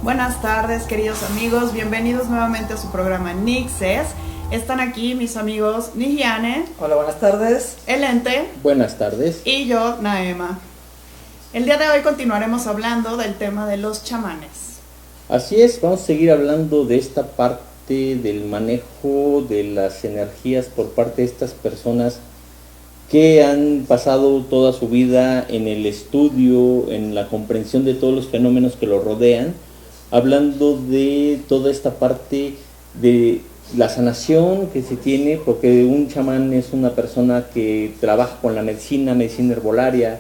Buenas tardes, queridos amigos, bienvenidos nuevamente a su programa Nixes. Están aquí mis amigos Nihiane. Hola, buenas tardes. Elente. Buenas tardes. Y yo, Naema. El día de hoy continuaremos hablando del tema de los chamanes. Así es, vamos a seguir hablando de esta parte del manejo de las energías por parte de estas personas que han pasado toda su vida en el estudio, en la comprensión de todos los fenómenos que los rodean, hablando de toda esta parte de la sanación que se tiene, porque un chamán es una persona que trabaja con la medicina herbolaria,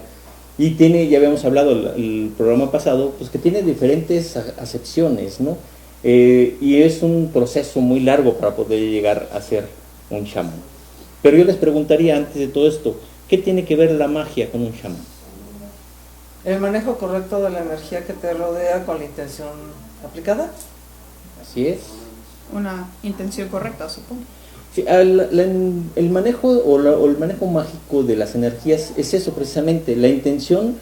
y tiene, ya habíamos hablado el programa pasado, pues que tiene diferentes acepciones, ¿no? Y es un proceso muy largo para poder llegar a ser un chamán. Pero yo les preguntaría antes de todo esto, ¿qué tiene que ver la magia con un chamán? El manejo correcto de la energía que te rodea con la intención aplicada. Así es. Una intención correcta, supongo. Sí, el manejo o el manejo mágico de las energías es eso precisamente, la intención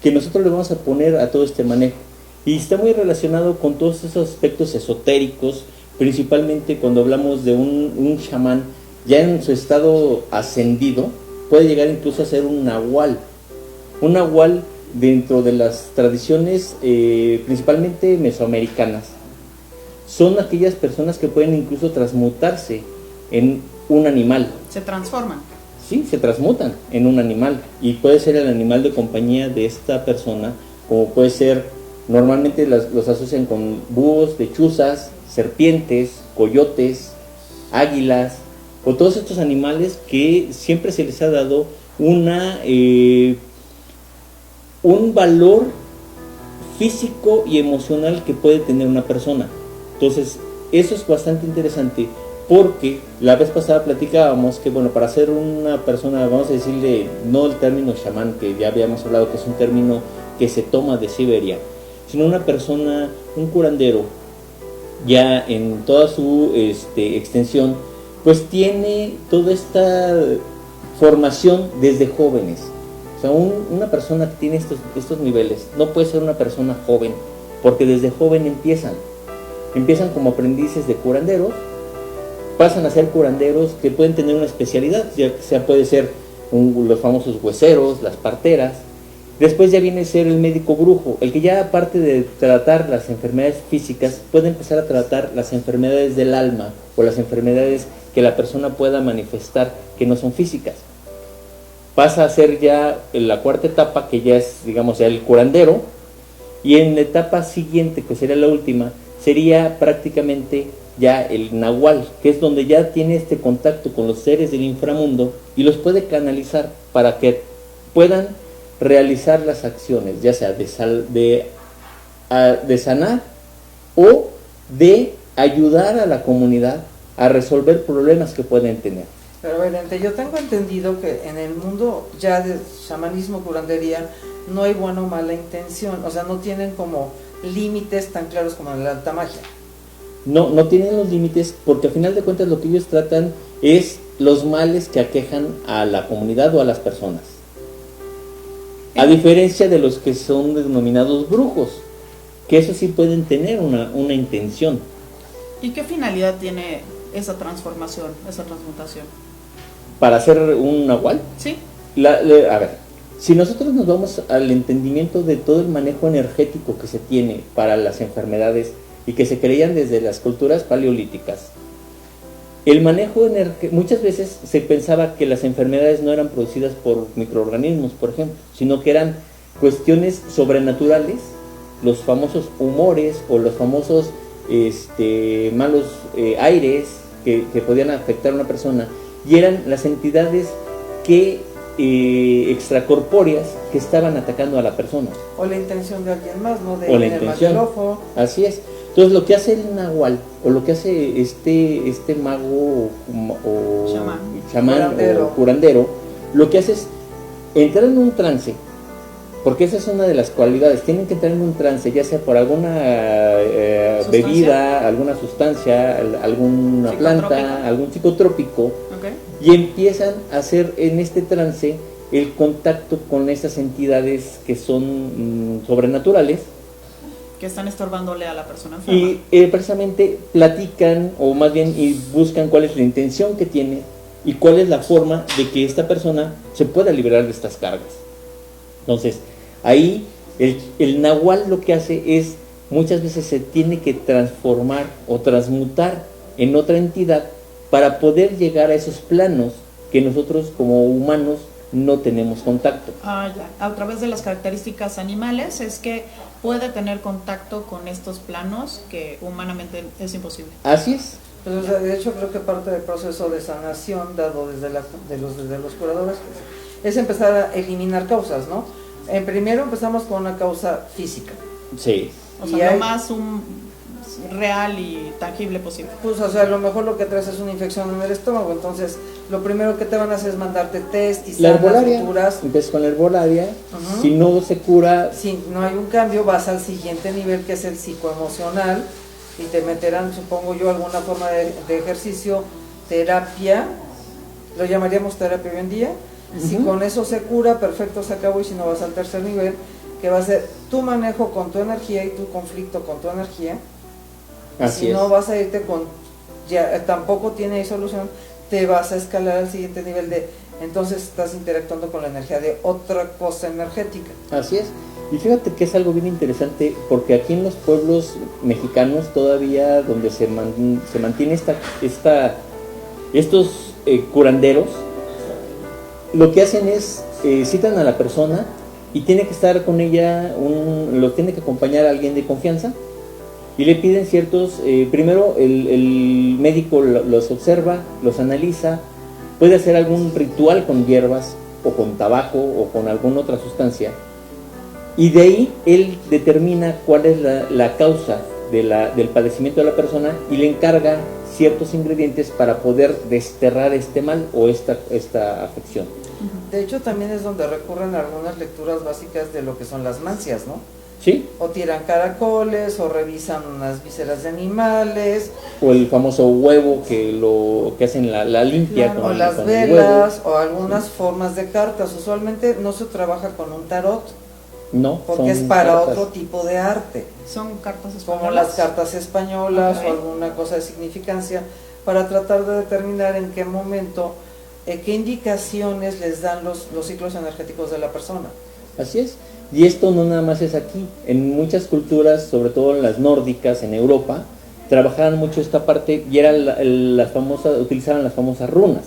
que nosotros le vamos a poner a todo este manejo. Y está muy relacionado con todos esos aspectos esotéricos, principalmente cuando hablamos de un chamán ya en su estado ascendido, puede llegar incluso a ser un nahual. Un nahual dentro de las tradiciones principalmente mesoamericanas. Son aquellas personas que pueden incluso transmutarse en un animal. Se transforman. Sí, se transmutan en un animal. Y puede ser el animal de compañía de esta persona, como puede ser, normalmente los asocian con búhos, lechuzas, serpientes, coyotes, águilas, o todos estos animales que siempre se les ha dado un valor físico y emocional que puede tener una persona. Entonces, eso es bastante interesante, porque la vez pasada platicábamos que, bueno, para ser una persona, vamos a decirle, no el término chamán, que ya habíamos hablado que es un término que se toma de Siberia, sino una persona, un curandero, ya en toda su extensión, pues tiene toda esta formación desde jóvenes. O sea, una persona que tiene estos niveles no puede ser una persona joven, porque desde joven empiezan como aprendices de curanderos, pasan a ser curanderos que pueden tener una especialidad, ya sea puede ser los famosos hueseros, las parteras. Después ya viene a ser el médico brujo, el que ya aparte de tratar las enfermedades físicas, puede empezar a tratar las enfermedades del alma o las enfermedades que la persona pueda manifestar que no son físicas. Pasa a ser ya en la cuarta etapa, que ya es, digamos, ya el curandero, y en la etapa siguiente, que sería la última, sería prácticamente ya el nahual, que es donde ya tiene este contacto con los seres del inframundo y los puede canalizar para que puedan realizar las acciones, ya sea de sanar o de ayudar a la comunidad a resolver problemas que pueden tener. Pero evidente, yo tengo entendido que en el mundo ya de chamanismo, curandería, no hay buena o mala intención, o sea, no tienen como límites tan claros como en la alta magia. No tienen los límites, porque al final de cuentas lo que ellos tratan es los males que aquejan a la comunidad o a las personas. A diferencia de los que son denominados brujos, que eso sí pueden tener una intención. ¿Y qué finalidad tiene esa transformación, esa transmutación? ¿Para hacer un nahual? Sí. A ver, si nosotros nos vamos al entendimiento de todo el manejo energético que se tiene para las enfermedades y que se creían desde las culturas paleolíticas, el manejo muchas veces se pensaba que las enfermedades no eran producidas por microorganismos, por ejemplo, sino que eran cuestiones sobrenaturales, los famosos humores o los famosos malos aires que podían afectar a una persona, y eran las entidades que extracorpóreas que estaban atacando a la persona. O la intención de alguien más, ¿no? O la intención. Así es. Entonces lo que hace el nahual, o lo que hace este mago o chamán o curandero, lo que hace es entrar en un trance, porque esa es una de las cualidades. Tienen que entrar en un trance, ya sea por alguna bebida, alguna sustancia, alguna planta, algún psicotrópico, okay. Y empiezan a hacer en este trance el contacto con esas entidades que son sobrenaturales. que están estorbándole a la persona enferma. Y precisamente platican, o más bien y buscan cuál es la intención que tiene y cuál es la forma de que esta persona se pueda liberar de estas cargas. Entonces, ahí el nahual lo que hace es, muchas veces se tiene que transformar o transmutar en otra entidad para poder llegar a esos planos que nosotros como humanos no tenemos contacto. Ya. A través de las características animales es que puede tener contacto con estos planos que humanamente es imposible. Así es. Pues, de hecho, creo que parte del proceso de sanación dado desde los curadores es empezar a eliminar causas, ¿no? Primero empezamos con una causa física. Sí. O sea, lo más real y tangible posible. Pues, o sea, a lo mejor lo que traes es una infección en el estómago, entonces lo primero que te van a hacer es mandarte test y la herbolaria, suturas. empiezas con la herbolaria, si no se cura... Si no hay un cambio, vas al siguiente nivel, que es el psicoemocional, y te meterán, supongo yo, alguna forma de ejercicio, terapia, lo llamaríamos terapia hoy en día. Si con eso se cura, perfecto, se acabó, y si no, vas al tercer nivel, que va a ser tu manejo con tu energía y tu conflicto con tu energía. Así si no, vas a irte con, ya tampoco tiene solución, te vas a escalar al siguiente nivel entonces estás interactuando con la energía de otra cosa energética. Así es. Y fíjate que es algo bien interesante, porque aquí en los pueblos mexicanos todavía donde se mantiene estos curanderos, lo que hacen es citan a la persona y tiene que estar con ella, lo tiene que acompañar a alguien de confianza, y le piden ciertos, primero el médico los observa, los analiza, puede hacer algún ritual con hierbas o con tabaco o con alguna otra sustancia, y de ahí él determina cuál es la causa del padecimiento de la persona y le encarga ciertos ingredientes para poder desterrar este mal o esta afección. De hecho, también es donde recurren a algunas lecturas básicas de lo que son las mancias, ¿no? ¿Sí? O tiran caracoles, o revisan unas vísceras de animales, o el famoso huevo que hacen la limpia, claro, o las velas, o algunas formas de cartas. Usualmente no se trabaja con un tarot, no, porque es para otro tipo de arte. Son cartas españolas, como las cartas españolas, okay, o alguna cosa de significancia, para tratar de determinar en qué momento, qué indicaciones les dan los ciclos energéticos de la persona. Así es. Y esto no nada más es aquí, en muchas culturas, sobre todo en las nórdicas, en Europa, trabajaban mucho esta parte y era utilizaban las famosas runas.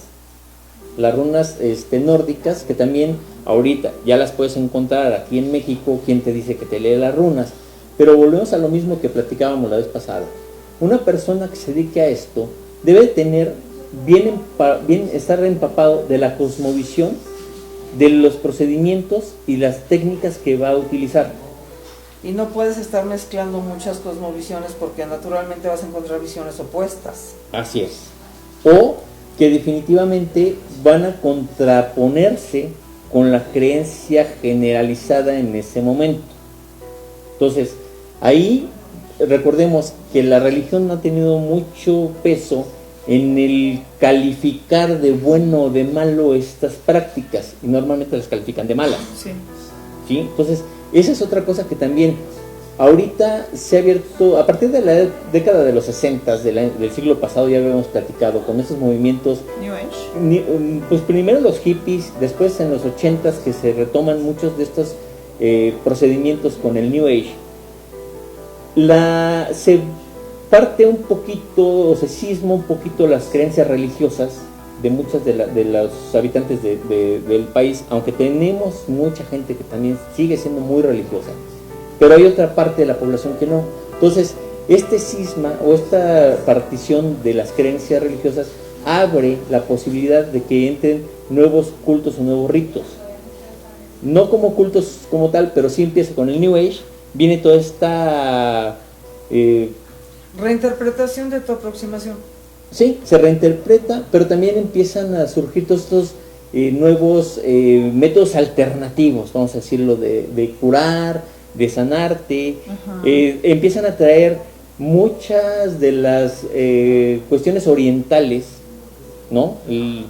Las runas nórdicas, que también ahorita ya las puedes encontrar aquí en México, quien te dice que te lee las runas. Pero volvemos a lo mismo que platicábamos la vez pasada. Una persona que se dedique a esto debe tener estar empapado de la cosmovisión, de los procedimientos y las técnicas que va a utilizar. Y no puedes estar mezclando muchas cosmovisiones, porque naturalmente vas a encontrar visiones opuestas. Así es. O que definitivamente van a contraponerse con la creencia generalizada en ese momento. Entonces, ahí recordemos que la religión no ha tenido mucho peso en el calificar de bueno o de malo estas prácticas, y normalmente las califican de malas. Sí. ¿Sí? Entonces, esa es otra cosa que también ahorita se ha abierto, a partir de la década de los 60 del siglo pasado, ya habíamos platicado con estos movimientos New Age. Pues primero los hippies, después en los 80 que se retoman muchos de estos procedimientos con el New Age. Se parte un poquito, o se cisma un poquito las creencias religiosas de muchos de los habitantes del país, aunque tenemos mucha gente que también sigue siendo muy religiosa, pero hay otra parte de la población que no. Entonces, este cisma o esta partición de las creencias religiosas abre la posibilidad de que entren nuevos cultos o nuevos ritos. No como cultos como tal, pero sí empieza con el New Age, viene toda esta... reinterpretación de tu aproximación. Sí, se reinterpreta, pero también empiezan a surgir todos estos nuevos métodos alternativos, vamos a decirlo, de curar, de sanarte. Empiezan a traer muchas de las cuestiones orientales, ¿no?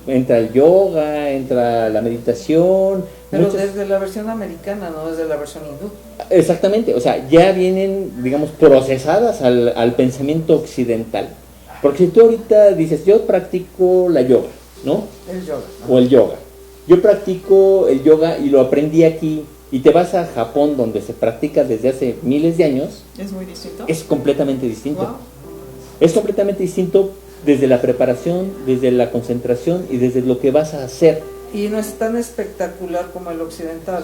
Entra el yoga, entra la meditación, Pero desde la versión americana, no desde la versión hindú. Exactamente, o sea, ya vienen, digamos, procesadas al pensamiento occidental. Porque si tú ahorita dices, yo practico la yoga, ¿no? El yoga. O el yoga. Yo practico el yoga y lo aprendí aquí, y te vas a Japón, donde se practica desde hace miles de años. ¿Es muy distinto? Es completamente distinto. Wow. Es completamente distinto desde la preparación, desde la concentración y desde lo que vas a hacer. Y no es tan espectacular como el occidental.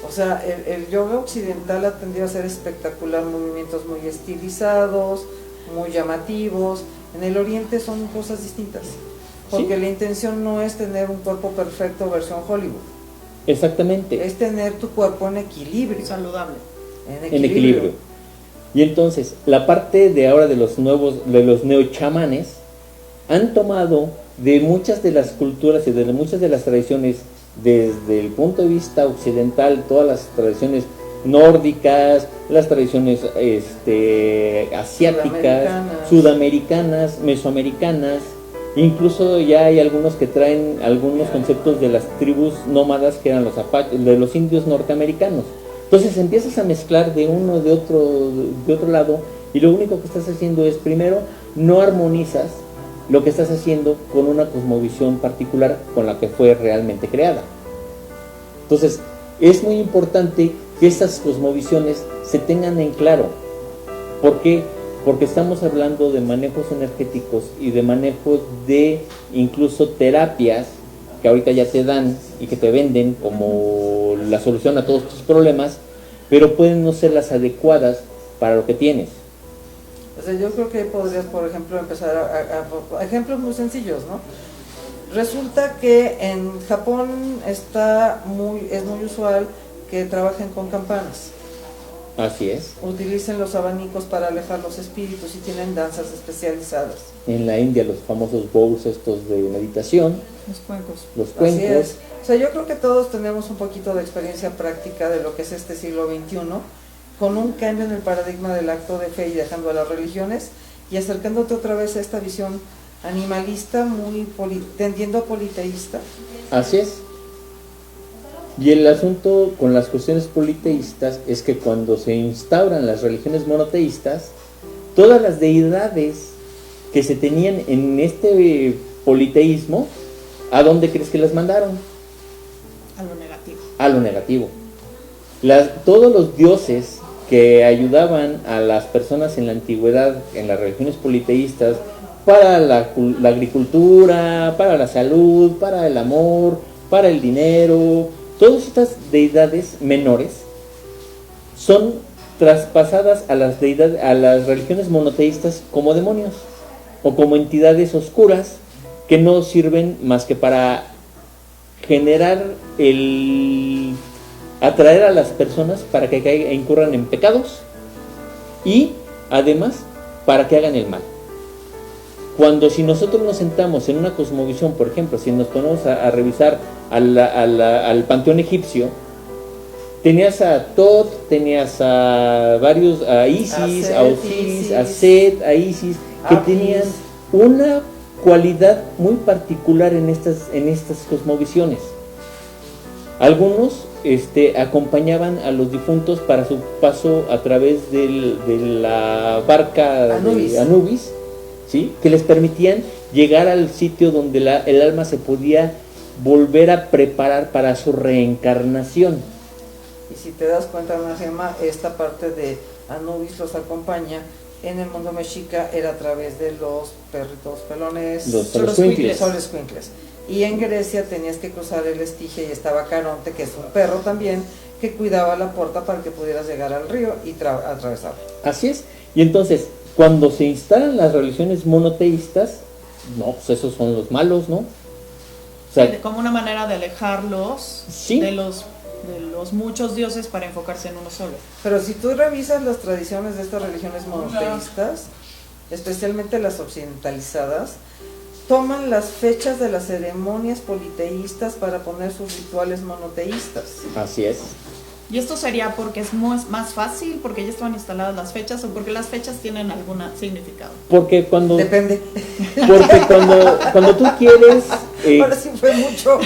O sea, el yoga occidental ha tendido a ser espectacular, movimientos muy estilizados, muy llamativos. En el oriente son cosas distintas, porque ¿Sí? la intención no es tener un cuerpo perfecto versión Hollywood. Exactamente. Es tener tu cuerpo en equilibrio. Saludable. En equilibrio. Y entonces, la parte de ahora de los neochamanes han tomado de muchas de las culturas y de muchas de las tradiciones, desde el punto de vista occidental, todas las tradiciones nórdicas, las tradiciones asiáticas, sudamericanas, mesoamericanas, incluso ya hay algunos que traen algunos conceptos de las tribus nómadas que eran los apaches, de los indios norteamericanos. Entonces empiezas a mezclar de uno de otro lado, y lo único que estás haciendo es, primero, no armonizas lo que estás haciendo con una cosmovisión particular con la que fue realmente creada. Entonces, es muy importante que estas cosmovisiones se tengan en claro. ¿Por qué? Porque estamos hablando de manejos energéticos y de manejos de incluso terapias que ahorita ya te dan y que te venden como la solución a todos tus problemas, pero pueden no ser las adecuadas para lo que tienes. O sea, yo creo que podrías, por ejemplo, empezar a ejemplos muy sencillos, ¿no? Resulta que en Japón es muy usual que trabajen con campanas. Así es. Utilicen los abanicos para alejar los espíritus y tienen danzas especializadas. En la India los famosos bowls estos de meditación. Los cuencos. Los cuencos. Así es. O sea, yo creo que todos tenemos un poquito de experiencia práctica de lo que es este siglo XXI, con un cambio en el paradigma del acto de fe y dejando a las religiones y acercándote otra vez a esta visión animalista, tendiendo a politeísta. Así es. Y el asunto con las cuestiones politeístas es que cuando se instauran las religiones monoteístas, todas las deidades que se tenían en este politeísmo, ¿a dónde crees que las mandaron? A lo negativo. A lo negativo. Todos los dioses que ayudaban a las personas en la antigüedad, en las religiones politeístas, para la agricultura, para la salud, para el amor, para el dinero, todas estas deidades menores son traspasadas a las religiones monoteístas como demonios o como entidades oscuras que no sirven más que para generar atraer a las personas para que incurran en pecados y además para que hagan el mal. Cuando si nosotros nos sentamos en una cosmovisión, por ejemplo, si nos ponemos a revisar al panteón egipcio, tenías a Tot, tenías a varios, a Isis, a Osiris, a Set, a Isis, que tenían una cualidad muy particular en estas cosmovisiones. Algunos acompañaban a los difuntos para su paso a través de la barca de Anubis, ¿sí? Que les permitían llegar al sitio donde el alma se podía volver a preparar para su reencarnación. Y si te das cuenta, Ana Gemma, esta parte de Anubis los acompaña en el mundo mexica era a través de los perritos pelones, los escuincles. Y en Grecia tenías que cruzar el Estigia y estaba Caronte, que es un perro también, que cuidaba la puerta para que pudieras llegar al río y atravesarlo. Así es. Y entonces, cuando se instalan las religiones monoteístas, no, pues esos son los malos, ¿no? O sea, sí, como una manera de alejarlos ¿sí? de los muchos dioses para enfocarse en uno solo. Pero si tú revisas las tradiciones de estas religiones monoteístas, especialmente las occidentalizadas, toman las fechas de las ceremonias politeístas para poner sus rituales monoteístas. Así es. ¿Y esto sería porque es más fácil, porque ya estaban instaladas las fechas, o porque las fechas tienen algún significado? Porque cuando... Depende. Porque cuando tú quieres... Ahora sí fue mucho.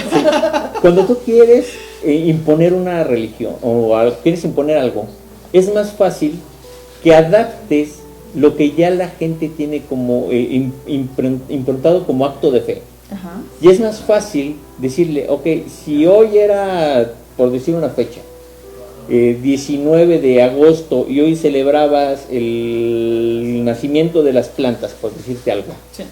Cuando tú quieres imponer una religión o quieres imponer algo, es más fácil que adaptes lo que ya la gente tiene como improntado como acto de fe. Ajá. Y es más fácil decirle, ok, si hoy era, por decir una fecha, 19 de agosto y hoy celebrabas el nacimiento de las plantas, por decirte algo. Sí.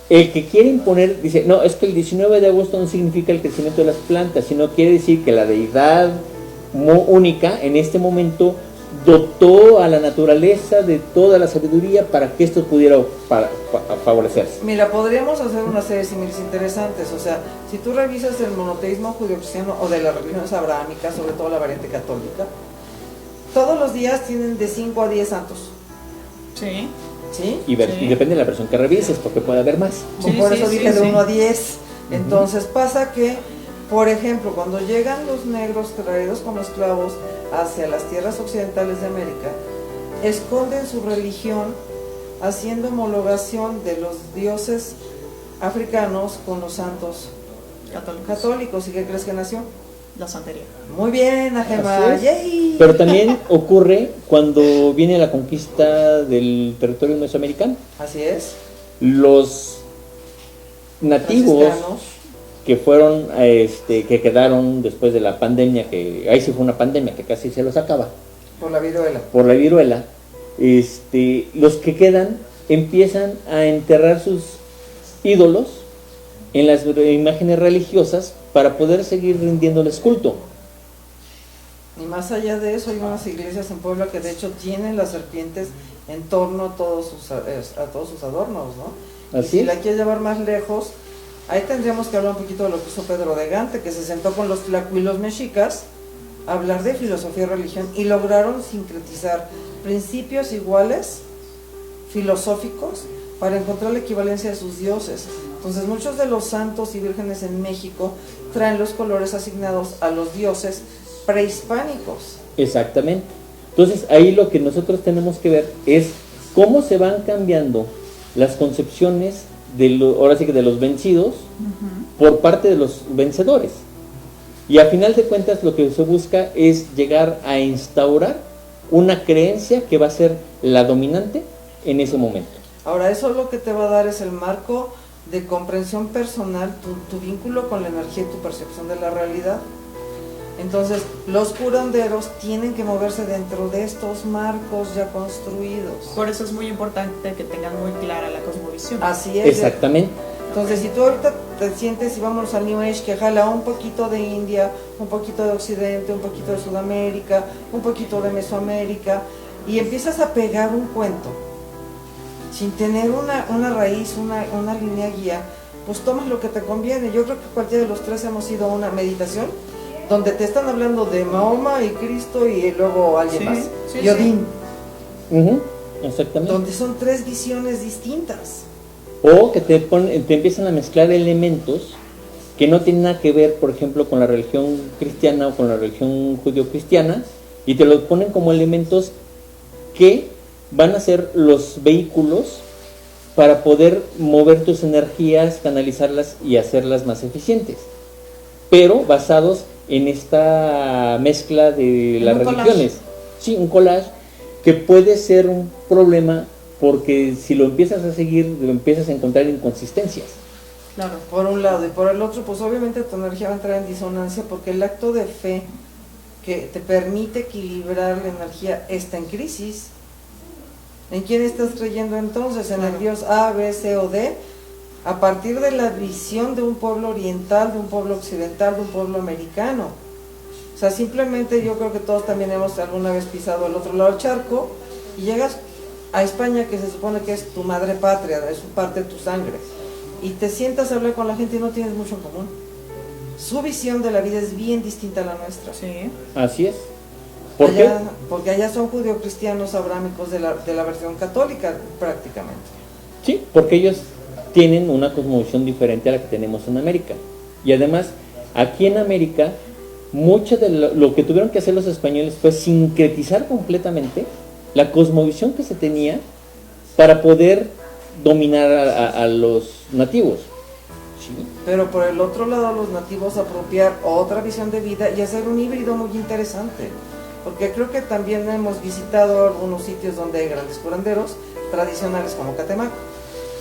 El que quiere imponer dice, no, es que el 19 de agosto no significa el crecimiento de las plantas, sino quiere decir que la deidad única en este momento dotó a la naturaleza de toda la sabiduría para que esto pudiera favorecerse. Mira, podríamos hacer una serie de símiles interesantes. O sea, si tú revisas el monoteísmo judio-cristiano o de las religiones abrahámicas, sobre todo la variante católica, todos los días tienen de 5 a 10 santos. Sí. ¿Sí? Y depende de la versión que revises, porque puede haber más. Por eso dije de 1 a 10. Entonces pasa que, por ejemplo, cuando llegan los negros traídos como esclavos hacia las tierras occidentales de América, esconden su religión haciendo homologación de los dioses africanos con los santos católicos. ¿Y qué crees que nació? La santería. Muy bien, Ajema. ¡Yay! Pero también ocurre cuando viene la conquista del territorio mesoamericano. Así es. Los nativos Franciscanos. que fueron, que quedaron después de la pandemia, que ahí sí fue una pandemia que casi se los acaba. Por la viruela. Por la viruela, los que quedan empiezan a enterrar sus ídolos en las imágenes religiosas para poder seguir rindiéndoles culto. Y más allá de eso, hay unas iglesias en Puebla que de hecho tienen las serpientes en torno a todos sus adornos, ¿no? Así y si es. la quieres llevar más lejos, ahí tendríamos que hablar un poquito de lo que hizo Pedro de Gante, que se sentó con los tlacuilos mexicas a hablar de filosofía y religión y lograron sincretizar principios iguales, filosóficos, para encontrar la equivalencia de sus dioses. Entonces muchos de los santos y vírgenes en México traen los colores asignados a los dioses prehispánicos. Exactamente. Entonces ahí lo que nosotros tenemos que ver es cómo se van cambiando las concepciones ahora sí que de los vencidos por parte de los vencedores. Y a final de cuentas lo que se busca es llegar a instaurar una creencia que va a ser la dominante en ese momento. Ahora, eso lo que te va a dar es el marco de comprensión personal, tu vínculo con la energía y tu percepción de la realidad. Entonces, los curanderos tienen que moverse dentro de estos marcos ya construidos. Por eso es muy importante que tengan muy clara la cosmovisión. Así es. Exactamente. Entonces, si tú ahorita te sientes y vamos al New Age, que jala un poquito de India, un poquito de Occidente, un poquito de Sudamérica, un poquito de Mesoamérica, y empiezas a pegar un cuento, sin tener una raíz, una línea guía, pues tomas lo que te conviene. Yo creo que cualquiera de los tres hemos ido a una meditación donde te están hablando de Mahoma y Cristo y luego alguien más, y Odín, Exactamente. donde son tres visiones distintas. O que te empiezan a mezclar elementos que no tienen nada que ver, por ejemplo, con la religión cristiana o con la religión judío-cristiana, y te los ponen como elementos que van a ser los vehículos para poder mover tus energías, canalizarlas y hacerlas más eficientes, pero basados en esta mezcla de las religiones. Sí, un collage que puede ser un problema porque si lo empiezas a seguir, lo empiezas a encontrar inconsistencias. Claro, por un lado, y por el otro, pues obviamente tu energía va a entrar en disonancia porque el acto de fe que te permite equilibrar la energía está en crisis. ¿En quién estás creyendo entonces? ¿En el Dios A, B, C o D? A partir de la visión de un pueblo oriental, de un pueblo occidental, de un pueblo americano. O sea, simplemente yo creo que todos también hemos alguna vez pisado al otro lado del charco y llegas a España, que se supone que es tu madre patria, es parte de tu sangre, y te sientas a hablar con la gente y no tienes mucho en común. Su visión de la vida es bien distinta a la nuestra. Sí. Así es. ¿Por qué? Porque allá son judio-cristianos abrámicos de la versión católica prácticamente. Sí, porque ellos tienen una cosmovisión diferente a la que tenemos en América. Y además, aquí en América, mucho de lo que tuvieron que hacer los españoles fue sincretizar completamente la cosmovisión que se tenía para poder dominar a los nativos. Sí. Pero por el otro lado, los nativos apropiar otra visión de vida y hacer un híbrido muy interesante. Porque creo que también hemos visitado algunos sitios donde hay grandes curanderos tradicionales como Catemaco.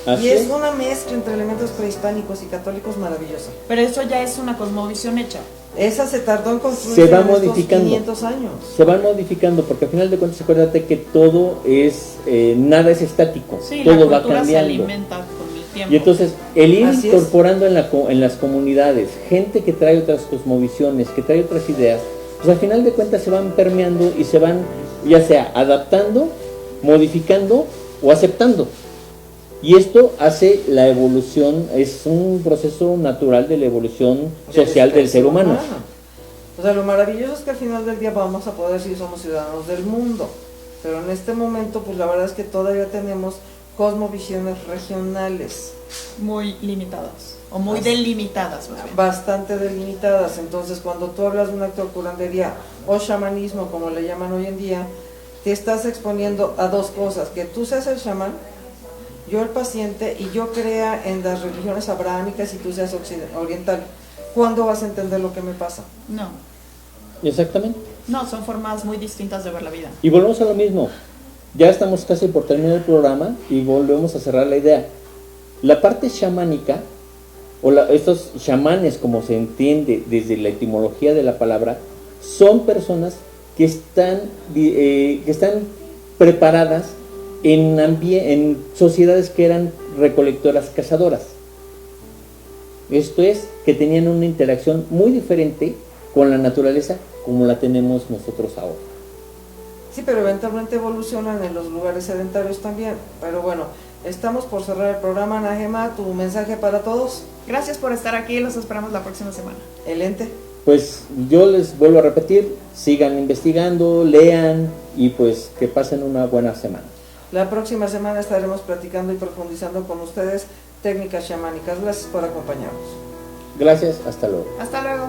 Así Y es es. una mezcla entre elementos prehispánicos y católicos maravillosa. Pero eso ya es una cosmovisión hecha. Esa se tardó en construir Se va en estos modificando. 500 años. Se van modificando porque al final de cuentas acuérdate que todo es, nada es estático, Sí, la todo va cultura se cambiando. alimenta con el tiempo. Y entonces el ir Así es. incorporando en las comunidades gente que trae otras cosmovisiones, que trae otras ideas, pues al final de cuentas se van permeando y se van ya sea adaptando, modificando o aceptando. Y esto hace la evolución, es un proceso natural de la evolución social del ser humano. O sea, lo maravilloso es que al final del día vamos a poder decir somos ciudadanos del mundo. Pero en este momento, pues la verdad es que todavía tenemos cosmovisiones regionales Muy limitadas. O muy Así. delimitadas, más bien. bastante delimitadas. Entonces, cuando tú hablas de un acto de curandería o chamanismo, como le llaman hoy en día, te estás exponiendo a dos cosas: que tú seas el chamán, yo el paciente, y yo crea en las religiones abrahámicas y tú seas oriental. ¿Cuándo vas a entender lo que me pasa? No. Exactamente. No, son formas muy distintas de ver la vida. Y volvemos a lo mismo. Ya estamos casi por terminar el programa y volvemos a cerrar la idea. La parte chamánica, o estos chamanes, como se entiende desde la etimología de la palabra, son personas que están preparadas en sociedades que eran recolectoras cazadoras. Esto es, que tenían una interacción muy diferente con la naturaleza como la tenemos nosotros ahora. Sí, pero eventualmente evolucionan en los lugares sedentarios también. Pero bueno, estamos por cerrar el programa. Najema, tu mensaje para todos. Gracias por estar aquí, los esperamos la próxima semana. El ente. Pues yo les vuelvo a repetir, sigan investigando, lean y pues que pasen una buena semana. La próxima semana estaremos platicando y profundizando con ustedes técnicas chamánicas. Gracias por acompañarnos. Gracias, hasta luego. Hasta luego.